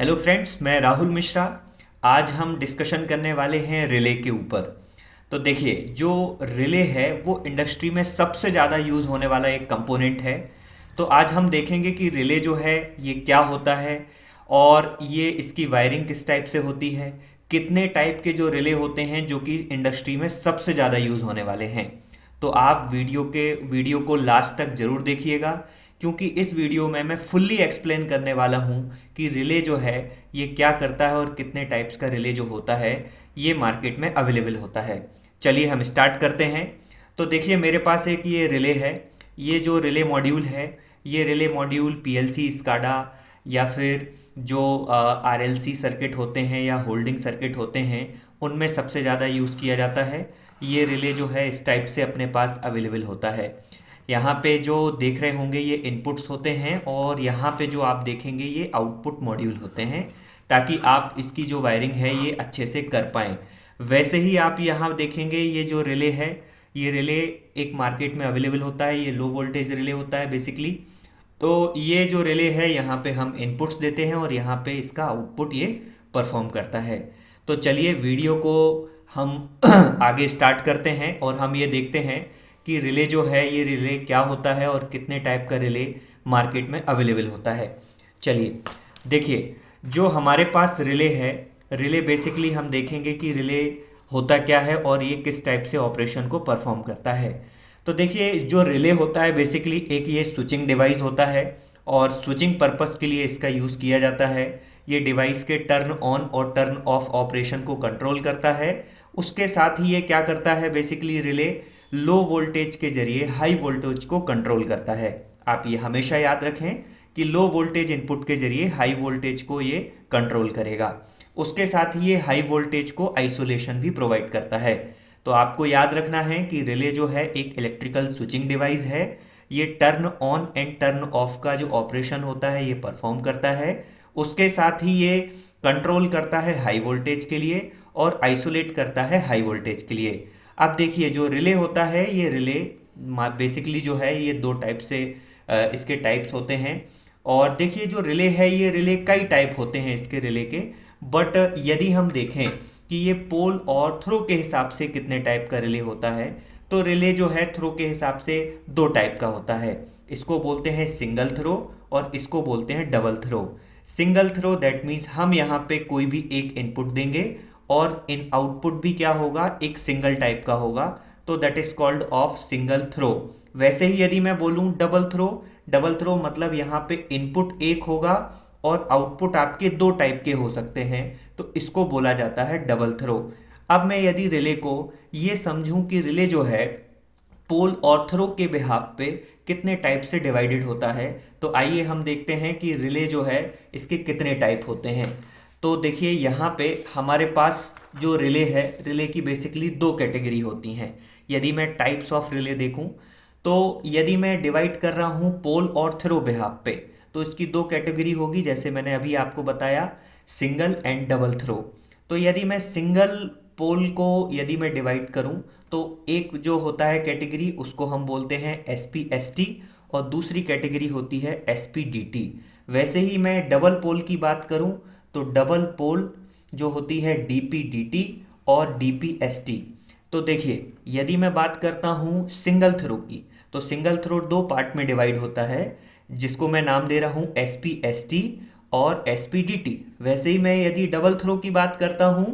Hello friends, मैं राहुल मिश्रा। आज हम डिस्कशन करने वाले हैं रिले के ऊपर। तो देखिए, जो रिले है वो इंडस्ट्री में सबसे ज़्यादा यूज़ होने वाला एक कंपोनेंट है। तो आज हम देखेंगे कि रिले जो है ये क्या होता है और ये इसकी वायरिंग किस टाइप से होती है, कितने टाइप के जो रिले होते हैं जो कि इंडस्ट्री में सबसे ज़्यादा यूज़ होने वाले हैं। तो आप वीडियो को लास्ट तक ज़रूर देखिएगा, क्योंकि इस वीडियो में मैं फुल्ली एक्सप्लेन करने वाला हूँ कि रिले जो है ये क्या करता है और कितने टाइप्स का रिले जो होता है ये मार्केट में अवेलेबल होता है। चलिए हम स्टार्ट करते हैं। तो देखिए, मेरे पास एक ये रिले है। ये जो रिले मॉड्यूल है, ये रिले मॉड्यूल पीएलसी, स्काडा या फिर जो आरएलसी सर्किट होते हैं या होल्डिंग सर्किट होते हैं उनमें सबसे ज़्यादा यूज़ किया जाता है। ये रिले जो है इस टाइप से अपने पास अवेलेबल होता है। यहाँ पे जो देख रहे होंगे ये इनपुट्स होते हैं और यहाँ पे जो आप देखेंगे ये आउटपुट मॉड्यूल होते हैं, ताकि आप इसकी जो वायरिंग है ये अच्छे से कर पाएँ। वैसे ही आप यहाँ देखेंगे ये जो रिले है, ये रिले एक मार्केट में अवेलेबल होता है। ये लो वोल्टेज रिले होता है बेसिकली। तो ये जो रिले है यहाँ पे हम इनपुट्स देते हैं और यहाँ पे इसका आउटपुट ये परफॉर्म करता है। तो चलिए वीडियो को हम आगे स्टार्ट करते हैं और हम ये देखते हैं कि रिले जो है ये रिले क्या होता है और कितने टाइप का रिले मार्केट में अवेलेबल होता है। चलिए देखिए, जो हमारे पास रिले है, रिले बेसिकली हम देखेंगे कि रिले होता क्या है और ये किस टाइप से ऑपरेशन को परफॉर्म करता है। तो देखिए, जो रिले होता है बेसिकली एक ये स्विचिंग डिवाइस होता है और स्विचिंग पर्पस के लिए इसका यूज़ किया जाता है। ये डिवाइस के टर्न ऑन और टर्न ऑफ ऑपरेशन को कंट्रोल करता है। उसके साथ ही ये क्या करता है, बेसिकली रिले लो वोल्टेज के जरिए हाई वोल्टेज को कंट्रोल करता है। आप ये हमेशा याद रखें कि लो वोल्टेज इनपुट के जरिए हाई वोल्टेज को ये कंट्रोल करेगा। उसके साथ ही ये हाई वोल्टेज को आइसोलेशन भी प्रोवाइड करता है। तो आपको याद रखना है कि रिले जो है एक इलेक्ट्रिकल स्विचिंग डिवाइस है। ये turn on and turn off का जो ऑपरेशन होता है ये परफॉर्म करता है। उसके साथ ही ये कंट्रोल करता है हाई वोल्टेज के लिए और आइसोलेट करता है हाई वोल्टेज के लिए। अब देखिए, जो रिले होता है ये रिले बेसिकली जो है ये दो टाइप से इसके टाइप्स होते हैं। और देखिए, जो रिले है ये रिले कई टाइप होते हैं इसके रिले के। बट यदि हम देखें कि ये पोल और थ्रो के हिसाब से कितने टाइप का रिले होता है, तो रिले जो है थ्रो के हिसाब से दो टाइप का होता है। इसको बोलते हैं सिंगल थ्रो और इसको बोलते हैं double throw. Single throw that means हम यहाँ पे कोई भी एक इनपुट देंगे और इन आउटपुट भी क्या होगा, एक सिंगल टाइप का होगा। तो that is called of single throw. वैसे ही यदि मैं बोलूं डबल थ्रो, डबल थ्रो मतलब यहाँ पे इनपुट एक होगा और आउटपुट आपके दो टाइप के हो सकते हैं, तो इसको बोला जाता है डबल थ्रो। अब मैं यदि रिले को ये समझूं कि रिले जो है पोल और थ्रो के बिहाफ पे कितने टाइप से डिवाइडेड होता है, तो आइए हम देखते हैं कि रिले जो है इसके कितने टाइप होते हैं। तो देखिए, यहाँ पे हमारे पास जो रिले है, रिले की बेसिकली दो कैटेगरी होती हैं। यदि मैं टाइप्स ऑफ रिले देखूं, तो यदि मैं डिवाइड कर रहा हूँ पोल और थ्रो बिहाफ पे, तो इसकी दो कैटेगरी होगी, जैसे मैंने अभी आपको बताया, सिंगल एंड डबल थ्रो। तो यदि मैं सिंगल पोल को यदि मैं डिवाइड करूं, तो एक जो होता है कैटेगरी उसको हम बोलते हैं SPST और दूसरी कैटेगरी होती है SPDT। वैसे ही मैं डबल पोल की बात करूं, तो डबल पोल जो होती है DPDT और DPST। तो देखिए, यदि मैं बात करता हूं सिंगल थ्रो की, तो सिंगल थ्रो दो पार्ट में डिवाइड होता है, जिसको मैं नाम दे रहा हूं SPST और SPDT। वैसे ही मैं यदि डबल थ्रो की बात करता हूं,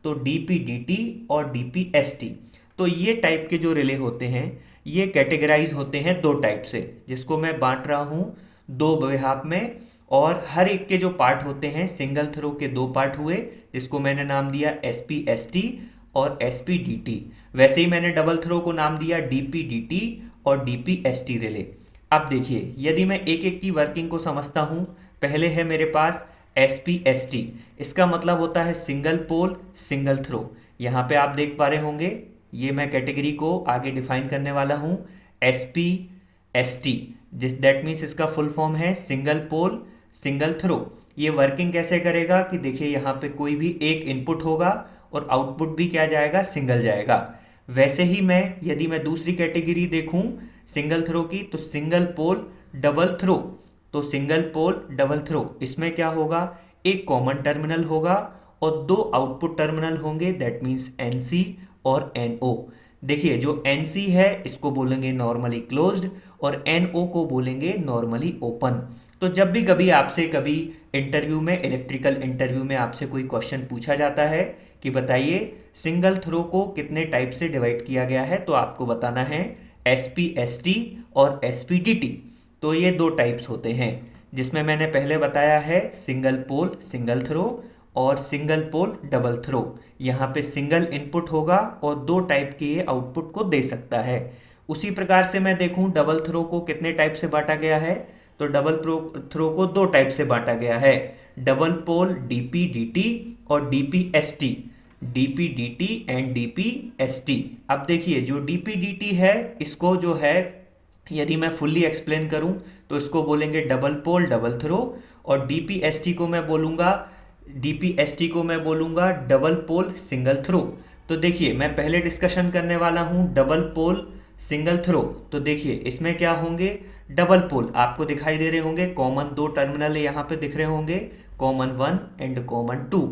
तो DPDT और DPST। तो ये टाइप के जो रिले होते हैं ये कैटेगराइज होते हैं दो टाइप से, जिसको मैं बांट रहा हूं दो बिहाफ में। और हर एक के जो पार्ट होते हैं, सिंगल थ्रो के दो पार्ट हुए, जिसको मैंने नाम दिया SPST और SPDT। वैसे ही मैंने डबल थ्रो को नाम दिया DPDT और DPST रिले। अब देखिए, यदि मैं एक एक की वर्किंग को समझता हूं, पहले है मेरे पास SPST। इसका मतलब होता है सिंगल पोल सिंगल थ्रो। यहाँ पे आप देख पा रहे होंगे, ये मैं कैटेगरी को आगे डिफाइन करने वाला हूँ SPST, दैट मीन्स इसका फुल फॉर्म है सिंगल पोल सिंगल थ्रो। ये वर्किंग कैसे करेगा कि देखिए, यहाँ पे कोई भी एक इनपुट होगा और आउटपुट भी क्या जाएगा, सिंगल जाएगा। वैसे ही यदि मैं दूसरी कैटेगरी देखूं सिंगल थ्रो की, तो सिंगल पोल डबल थ्रो। तो सिंगल पोल डबल थ्रो, इसमें क्या होगा, एक कॉमन टर्मिनल होगा और दो आउटपुट टर्मिनल होंगे, दैट मीन्स NC और NO। देखिए जो NC है इसको बोलेंगे नॉर्मली क्लोज्ड और NO को बोलेंगे नॉर्मली ओपन। तो जब भी कभी आपसे कभी इंटरव्यू में, इलेक्ट्रिकल इंटरव्यू में आपसे कोई क्वेश्चन पूछा जाता है कि बताइए सिंगल थ्रो को कितने टाइप से डिवाइड किया गया है, तो आपको बताना है SPST और SPDT। तो ये दो टाइप्स होते हैं, जिसमें मैंने पहले बताया है सिंगल पोल सिंगल थ्रो और सिंगल पोल डबल थ्रो। यहाँ पे सिंगल इनपुट होगा और दो टाइप के ये आउटपुट को दे सकता है। उसी प्रकार से मैं देखूं डबल थ्रो को कितने टाइप से बांटा गया है, तो डबल थ्रो को दो टाइप से बांटा गया है, डबल पोल DPDT और DPST, DPDT एंड DPST। अब देखिए जो DPDT है इसको जो है यदि मैं फुल्ली एक्सप्लेन करूं तो इसको बोलेंगे डबल पोल डबल थ्रो, और DPST को मैं बोलूंगा डबल पोल सिंगल थ्रो। तो देखिए मैं पहले डिस्कशन करने वाला हूं डबल पोल सिंगल थ्रो। तो देखिए इसमें क्या होंगे, डबल पोल आपको दिखाई दे रहे होंगे, कॉमन दो टर्मिनल यहाँ पे दिख रहे होंगे, कॉमन 1 एंड कॉमन 2,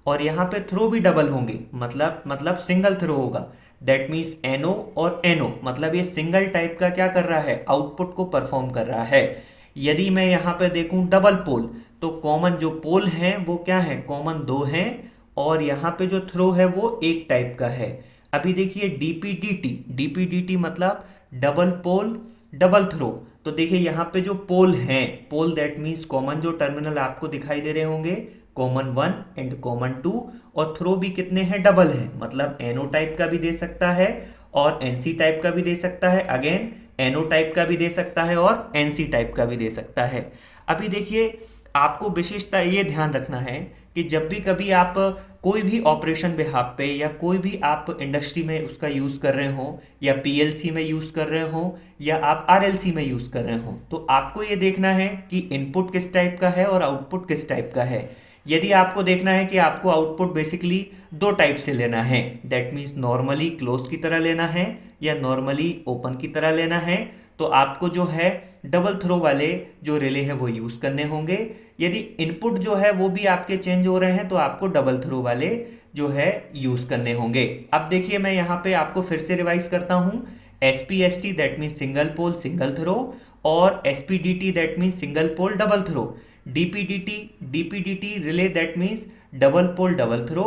और यहाँ पे थ्रो भी डबल होंगे, मतलब सिंगल थ्रो होगा, दैट मीन्स NO और NO, मतलब ये सिंगल टाइप का क्या कर रहा है, आउटपुट को परफॉर्म कर रहा है। यदि मैं यहाँ पे देखूं डबल पोल, तो कॉमन जो पोल हैं वो क्या है, कॉमन दो हैं, और यहाँ पे जो थ्रो है वो एक टाइप का है। अभी देखिए DPDT मतलब डबल पोल डबल थ्रो। तो देखिए यहाँ पे जो पोल हैं, पोल दैट मीन्स कॉमन जो टर्मिनल आपको दिखाई दे रहे होंगे, कॉमन 1 एंड कॉमन 2, और थ्रो भी कितने हैं, डबल है, मतलब NO टाइप का भी दे सकता है और NC टाइप का भी दे सकता है, अगेन NO टाइप का भी दे सकता है और NC टाइप का भी दे सकता है। अभी देखिए आपको विशेषता ये ध्यान रखना है कि जब भी कभी आप कोई भी ऑपरेशन बेहाफ पे या कोई भी आप इंडस्ट्री में उसका यूज़ कर रहे हो, या PLC में यूज़ कर रहे हो, या आप RLC में यूज़ कर रहे हो, तो आपको ये देखना है कि इनपुट किस टाइप का है और आउटपुट किस टाइप का है। यदि आपको देखना है कि आपको आउटपुट बेसिकली दो टाइप से लेना है, दैट मीन्स नॉर्मली क्लोज की तरह लेना है या नॉर्मली ओपन की तरह लेना है, तो आपको जो है डबल थ्रो वाले जो रिले है वो यूज़ करने होंगे। यदि इनपुट जो है वो भी आपके चेंज हो रहे हैं तो आपको डबल थ्रो वाले जो है यूज़ करने होंगे। अब देखिए मैं यहाँ पे आपको फिर से रिवाइज करता हूँ, SPST that means single pole single throw, और SPDT that means single pole double throw, DPDT relay that means double pole double throw,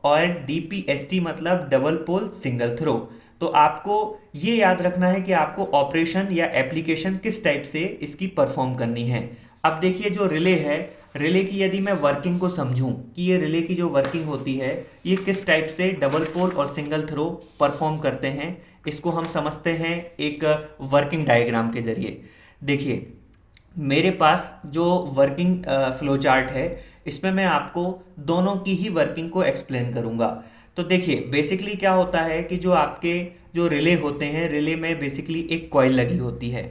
और DPST मतलब डबल पोल सिंगल थ्रो। तो आपको ये याद रखना है कि आपको ऑपरेशन या एप्लीकेशन किस टाइप से इसकी परफॉर्म करनी है। अब देखिए जो रिले है, रिले की यदि मैं वर्किंग को समझूं कि ये रिले की जो वर्किंग होती है ये किस टाइप से डबल पोल और सिंगल थ्रो परफॉर्म करते हैं, इसको हम समझते हैं एक वर्किंग डायग्राम के जरिए। देखिए मेरे पास जो वर्किंग फ्लो चार्ट है इसमें मैं आपको दोनों की ही वर्किंग को एक्सप्लेन करूंगा। तो देखिए बेसिकली क्या होता है कि जो आपके जो रिले होते हैं, रिले में बेसिकली एक कॉइल लगी होती है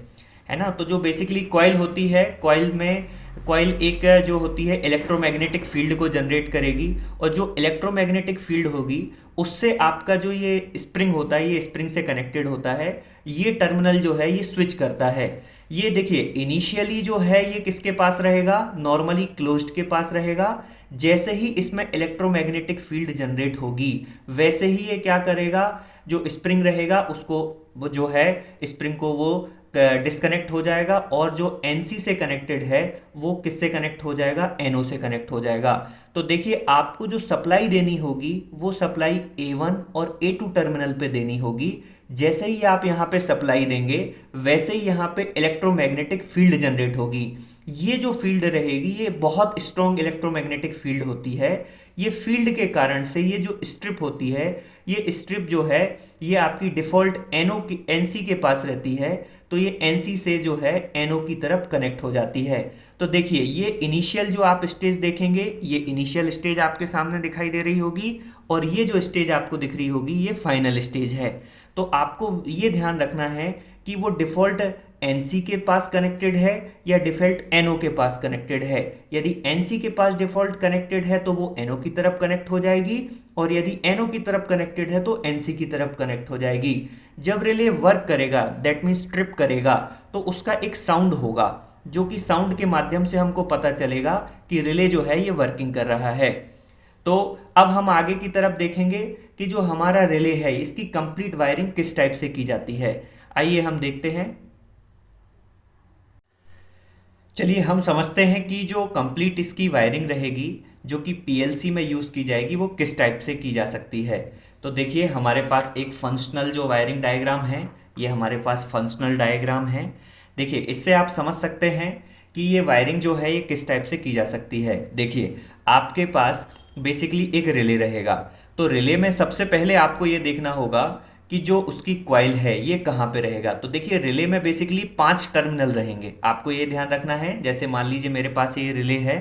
ना। तो जो बेसिकली कॉइल होती है, कॉइल एक जो होती है इलेक्ट्रोमैग्नेटिक फील्ड को जनरेट करेगी, और जो इलेक्ट्रोमैग्नेटिक फील्ड होगी उससे आपका जो ये स्प्रिंग होता है, ये स्प्रिंग से कनेक्टेड होता है, ये टर्मिनल जो है ये स्विच करता है। ये देखिए इनिशियली जो है ये किसके पास रहेगा, नॉर्मली क्लोज्ड के पास रहेगा। जैसे ही इसमें इलेक्ट्रोमैग्नेटिक फील्ड जनरेट होगी वैसे ही ये क्या करेगा, जो स्प्रिंग रहेगा उसको वो जो है स्प्रिंग को वो डिस्कनेक्ट हो जाएगा, और जो NC से कनेक्टेड है वो किससे कनेक्ट हो जाएगा, NO से कनेक्ट हो जाएगा। तो देखिए आपको जो सप्लाई देनी होगी वो सप्लाई A1 और A2 टर्मिनल पे देनी होगी। जैसे ही आप यहाँ पे सप्लाई देंगे वैसे ही यहाँ पे इलेक्ट्रोमैग्नेटिक फील्ड जनरेट होगी। ये जो फील्ड रहेगी ये बहुत स्ट्रॉन्ग इलेक्ट्रोमैग्नेटिक फील्ड होती है। ये फील्ड के कारण से ये जो स्ट्रिप होती है, ये स्ट्रिप जो है ये आपकी डिफॉल्ट NC के पास रहती है, तो ये NC से जो है NO की तरफ कनेक्ट हो जाती है। तो देखिए ये इनिशियल जो आप स्टेज देखेंगे, ये इनिशियल स्टेज आपके सामने दिखाई दे रही होगी, और ये जो स्टेज आपको दिख रही होगी ये फाइनल स्टेज है। तो आपको ये ध्यान रखना है कि वो डिफॉल्ट NC के पास कनेक्टेड है या डिफॉल्ट NO के पास कनेक्टेड है। यदि NC के पास डिफॉल्ट कनेक्टेड है तो वो NO की तरफ कनेक्ट हो जाएगी, और यदि NO की तरफ कनेक्टेड है तो NC की तरफ कनेक्ट हो जाएगी। जब रिले वर्क करेगा दैट मीन्स ट्रिप करेगा तो उसका एक साउंड होगा, जो कि साउंड के माध्यम से हमको पता चलेगा कि रिले जो है ये वर्किंग कर रहा है। तो अब हम आगे की तरफ देखेंगे कि जो हमारा रिले है इसकी कंप्लीट वायरिंग किस टाइप से की जाती है। आइए हम देखते हैं। चलिए हम समझते हैं कि जो कंप्लीट इसकी वायरिंग रहेगी जो कि पीएलसी में यूज़ की जाएगी वो किस टाइप से की जा सकती है। तो देखिए हमारे पास एक फंक्शनल जो वायरिंग डायग्राम है, ये हमारे पास फंक्शनल डायग्राम है। देखिए इससे आप समझ सकते हैं कि ये वायरिंग जो है ये किस टाइप से की जा सकती है। देखिए आपके पास बेसिकली एक रिले रहेगा, तो रिले में सबसे पहले आपको ये देखना होगा कि जो उसकी क्वाइल है ये कहाँ पे रहेगा। तो देखिए रिले में बेसिकली 5 टर्मिनल रहेंगे, आपको ये ध्यान रखना है। जैसे मान लीजिए मेरे पास ये रिले है,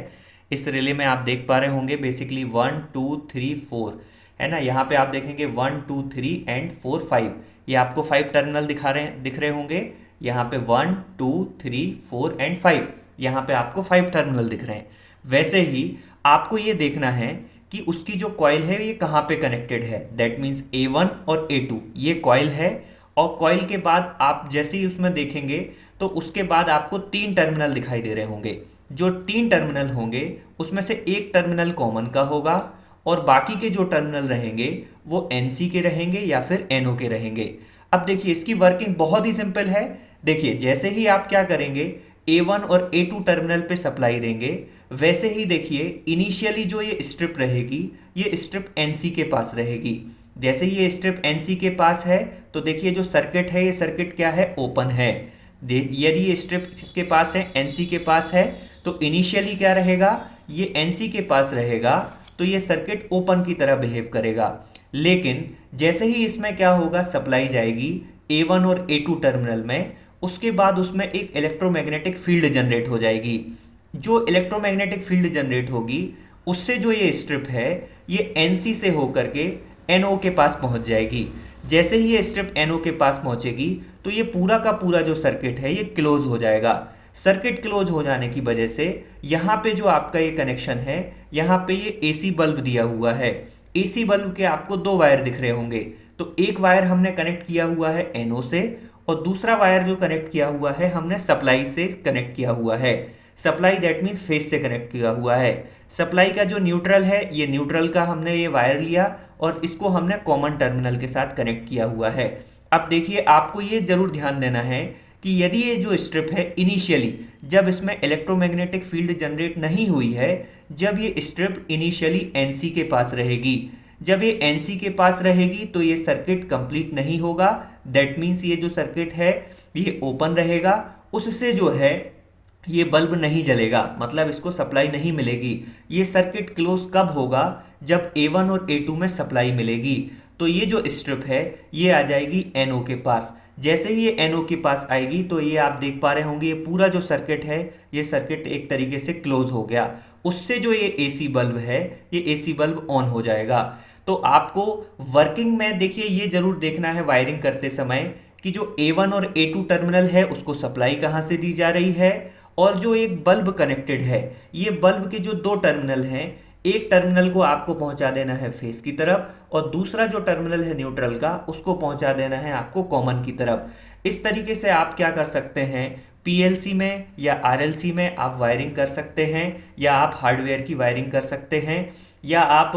इस रिले में आप देख पा रहे होंगे बेसिकली 1 2 3 4 है ना। यहाँ पे आप देखेंगे 1 2 3 एंड 4 5, ये आपको 5 टर्मिनल दिख रहे होंगे। यहाँ पे 1 2 3 4 एंड 5, यहाँ पे आपको 5 टर्मिनल दिख रहे हैं। वैसे ही आपको ये देखना है कि उसकी जो कॉइल है ये कहाँ पे कनेक्टेड है। दैट मीन्स A1 और A2 ये कॉइल है, और कॉइल के बाद आप जैसे ही उसमें देखेंगे तो उसके बाद आपको 3 टर्मिनल दिखाई दे रहे होंगे। जो 3 टर्मिनल होंगे उसमें से एक टर्मिनल कॉमन का होगा, और बाकी के जो टर्मिनल रहेंगे वो NC के रहेंगे या फिर NO के रहेंगे। अब देखिए इसकी वर्किंग बहुत ही सिंपल है। देखिए जैसे ही आप क्या करेंगे, A1 और A2 टर्मिनल पे सप्लाई देंगे, वैसे ही देखिए इनिशियली जो ये स्ट्रिप रहेगी ये स्ट्रिप NC के पास रहेगी। जैसे ही ये स्ट्रिप NC के पास है तो देखिए जो सर्किट है ये सर्किट क्या है, ओपन है। यदि ये स्ट्रिप किसके पास है, NC के पास है, तो इनिशियली क्या रहेगा, ये NC के पास रहेगा, तो ये सर्किट ओपन की तरह बिहेव करेगा। लेकिन जैसे ही इसमें क्या होगा, सप्लाई जाएगी A1 और A2 टर्मिनल में, उसके बाद उसमें एक इलेक्ट्रोमैग्नेटिक फील्ड जनरेट हो जाएगी। जो इलेक्ट्रोमैग्नेटिक फील्ड जनरेट होगी उससे जो ये स्ट्रिप है ये NC से होकर के NO के पास पहुंच जाएगी। जैसे ही ये स्ट्रिप NO के पास पहुंचेगी तो ये पूरा का पूरा जो सर्किट है ये क्लोज हो जाएगा। सर्किट क्लोज हो जाने की वजह से यहाँ पे जो आपका ये कनेक्शन है, यहाँ पे ये AC बल्ब दिया हुआ है। AC बल्ब के आपको 2 वायर दिख रहे होंगे। तो एक वायर हमने कनेक्ट किया हुआ है NO से, और दूसरा वायर जो कनेक्ट किया हुआ है हमने सप्लाई से कनेक्ट किया हुआ है। सप्लाई दैट मीन्स फेस से कनेक्ट किया हुआ है। सप्लाई का जो न्यूट्रल है, ये न्यूट्रल का हमने ये वायर लिया और इसको हमने कॉमन टर्मिनल के साथ कनेक्ट किया हुआ है। अब देखिए आपको ये जरूर ध्यान देना है कि यदि ये जो स्ट्रिप है इनिशियली जब इसमें इलेक्ट्रोमैग्नेटिक फील्ड जनरेट नहीं हुई है, जब ये स्ट्रिप इनिशियली NC के पास रहेगी, जब ये NC के पास रहेगी तो ये सर्किट कंप्लीट नहीं होगा। दैट मीन्स ये जो सर्किट है ये ओपन रहेगा, उससे जो है ये बल्ब नहीं जलेगा, मतलब इसको सप्लाई नहीं मिलेगी। ये सर्किट क्लोज कब होगा, जब A1 और A2 में सप्लाई मिलेगी। तो ये जो स्ट्रिप है ये आ जाएगी NO के पास। जैसे ही ये NO के पास आएगी तो ये आप देख पा रहे होंगे ये पूरा जो सर्किट है ये सर्किट एक तरीके से क्लोज हो गया। उससे जो ये AC बल्ब है ये AC बल्ब ऑन हो जाएगा। तो आपको वर्किंग में देखिए ये जरूर देखना है वायरिंग करते समय कि जो A1 और A2 टर्मिनल है उसको सप्लाई कहाँ से दी जा रही है, और जो एक बल्ब कनेक्टेड है ये बल्ब के जो 2 टर्मिनल हैं, एक टर्मिनल को आपको पहुंचा देना है फेस की तरफ, और दूसरा जो टर्मिनल है न्यूट्रल का उसको पहुंचा देना है आपको कॉमन की तरफ। इस तरीके से आप क्या कर सकते हैं, पीएलसी में या RLC में आप वायरिंग कर सकते हैं, या आप हार्डवेयर की वायरिंग कर सकते हैं, या आप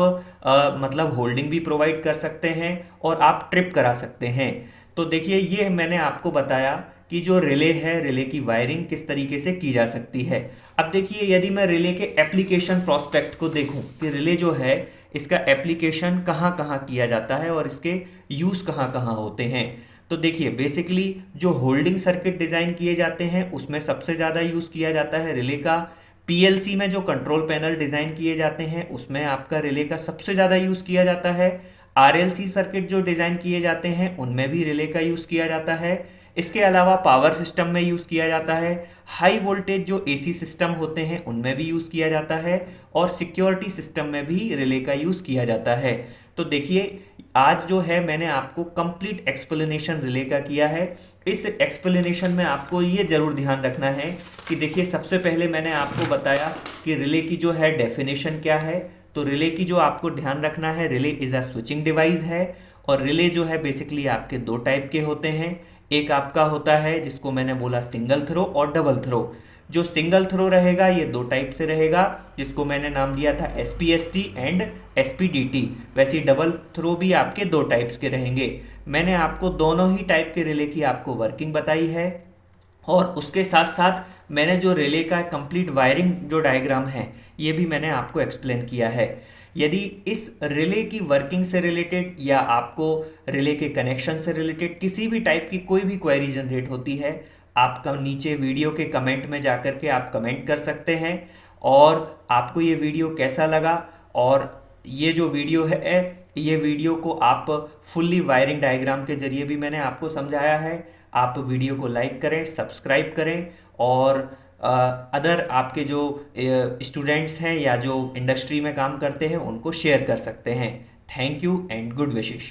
मतलब होल्डिंग भी प्रोवाइड कर सकते हैं, और आप ट्रिप करा सकते हैं। तो देखिए ये मैंने आपको बताया कि जो रिले है रिले की वायरिंग किस तरीके से की जा सकती है। अब देखिए यदि मैं रिले के एप्लीकेशन प्रोस्पेक्ट को देखूं कि रिले जो है इसका एप्लीकेशन कहाँ कहाँ किया जाता है और इसके यूज़ कहाँ कहाँ होते हैं, तो देखिए बेसिकली जो होल्डिंग सर्किट डिज़ाइन किए जाते हैं उसमें सबसे ज़्यादा यूज़ किया जाता है रिले का। पीएलसी में जो कंट्रोल पैनल डिज़ाइन किए जाते हैं उसमें आपका रिले का सबसे ज़्यादा यूज़ किया जाता है। RLC सर्किट जो डिज़ाइन किए जाते हैं उनमें भी रिले का यूज़ किया जाता है। इसके अलावा पावर सिस्टम में यूज़ किया जाता है। हाई वोल्टेज जो AC सिस्टम होते हैं उनमें भी यूज़ किया जाता है, और सिक्योरिटी सिस्टम में भी रिले का यूज़ किया जाता है। तो देखिए आज जो है मैंने आपको कंप्लीट एक्सप्लेनेशन रिले का किया है। इस एक्सप्लेनेशन में आपको ये जरूर ध्यान रखना है कि देखिए सबसे पहले मैंने आपको बताया कि रिले की जो है डेफिनेशन क्या है। तो रिले की जो आपको ध्यान रखना है, relay is a switching device है, और रिले जो है बेसिकली आपके 2 टाइप के होते हैं। एक आपका होता है जिसको मैंने बोला सिंगल थ्रो और डबल थ्रो। जो सिंगल थ्रो रहेगा ये दो टाइप से रहेगा, जिसको मैंने नाम दिया था SPST एंड SPDT। वैसे ही डबल थ्रो भी आपके दो टाइप्स के रहेंगे। मैंने आपको दोनों ही टाइप के रिले की आपको वर्किंग बताई है, और उसके साथ साथ मैंने जो रिले का कंप्लीट वायरिंग जो डायग्राम है ये भी मैंने आपको एक्सप्लेन किया है। यदि इस रिले की वर्किंग से रिलेटेड या आपको रिले के कनेक्शन से रिलेटेड किसी भी टाइप की कोई भी क्वेरी जनरेट होती है, आप नीचे वीडियो के कमेंट में जाकर के आप कमेंट कर सकते हैं। और आपको ये वीडियो कैसा लगा, और ये जो वीडियो है ये वीडियो को आप फुल्ली वायरिंग डायग्राम के जरिए भी मैंने आपको समझाया है। आप वीडियो को लाइक करें, सब्सक्राइब करें, और अदर आपके जो स्टूडेंट्स हैं या जो इंडस्ट्री में काम करते हैं उनको शेयर कर सकते हैं। Thank you and good wishes.